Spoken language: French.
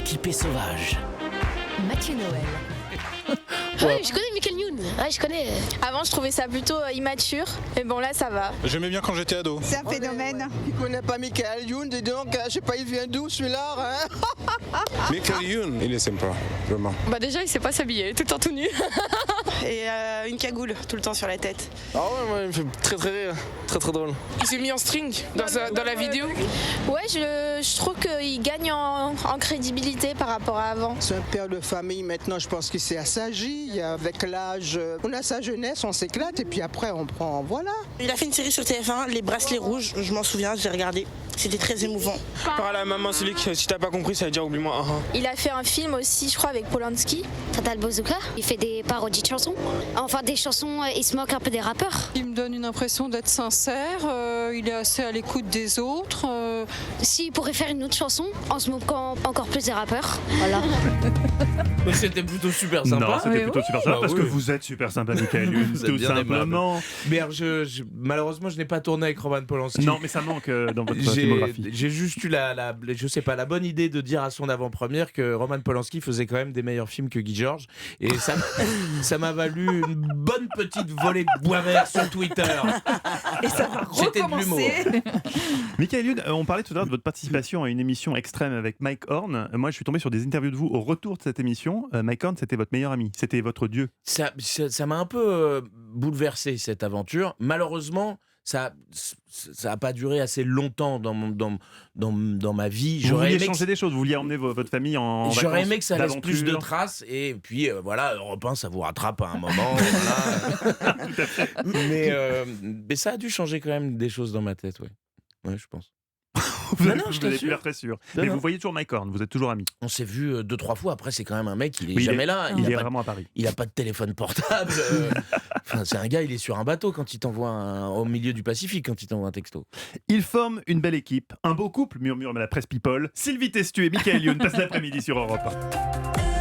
typé sauvage. Mathieu Noël. Ouais, je connais Michael Youn. Ouais, je connais. Avant, je trouvais ça plutôt immature, mais bon, là, ça va. J'aimais bien quand j'étais ado. C'est un phénomène. Qui connaît pas Michael Youn, dis donc, je sais pas, il vient d'où celui-là, hein? Michael Youn, il est sympa, vraiment. Bah déjà, il sait pas s'habiller, tout le temps tout nu. Et une cagoule tout le temps sur la tête. Ah ouais, moi, il me fait très très rire, très très drôle. Il s'est mis en string dans la vidéo. Ouais, je trouve qu'il gagne en crédibilité par rapport à avant. C'est un père de famille, maintenant je pense qu'il s'est assagi. Avec l'âge, on a sa jeunesse, on s'éclate et puis après on prend, voilà. Il a fait une série sur TF1, Les Bracelets Rouges, je m'en souviens, j'ai regardé. C'était très émouvant. Par la maman Silic, si t'as pas compris, ça veut dire oublie-moi. Il a fait un film aussi, je crois, avec Polanski. Fatal Bazooka, il fait des parodies de chansons. Enfin, des chansons, il se moque un peu des rappeurs. Il me donne une impression d'être sincère, il est assez à l'écoute des autres. S'il pourrait faire une autre chanson, en se moquant encore plus des rappeurs. Voilà. Mais c'était plutôt super sympa. Non, c'était plutôt super sympa parce que oui. vous êtes super sympa, Michael Youn, Vous êtes tout bien simplement. Mais alors, malheureusement, je n'ai pas tourné avec Roman Polanski. Non, mais ça manque dans votre filmographie. J'ai juste eu je sais pas, la bonne idée de dire à son avant-première que Roman Polanski faisait quand même des meilleurs films que Guy Georges. Et ça m'a valu une bonne petite volée de bois vert sur Twitter. Et ça va C'était de l'humour. recommencer. Michael Youn, on parlait tout à l'heure de votre participation à une émission extrême avec Mike Horn. Moi, je suis tombé sur des interviews de vous au retour de cette émission. Mike Horn, c'était votre meilleur ami, c'était votre dieu. Ça m'a un peu bouleversé, cette aventure. Malheureusement, ça a pas duré assez longtemps dans ma vie. Vous vouliez changer des choses, vous vouliez emmener votre famille en vacances. J'aurais aimé que ça laisse plus de d'aventure. traces et puis voilà, Europe 1, ça vous rattrape à un moment. Voilà. Mais ça a dû changer quand même des choses dans ma tête, ouais. Ouais, je pense. Vous Non, avez non, je plus t'assure. l'air très sûr. Non, Mais non. vous voyez toujours Mike Horn, vous êtes toujours amis. On s'est vu 2-3 fois. Après, c'est quand même un mec, il est Oui, jamais là. Il a est pas de- vraiment à Paris. Il a pas de téléphone portable. Enfin, c'est un gars, il est sur un bateau quand il t'envoie au milieu du Pacifique quand il t'envoie un texto. Ils forment une belle équipe, un beau couple, murmure la presse people. Sylvie Testu et Michael Youn passent l'après-midi sur Europe 1.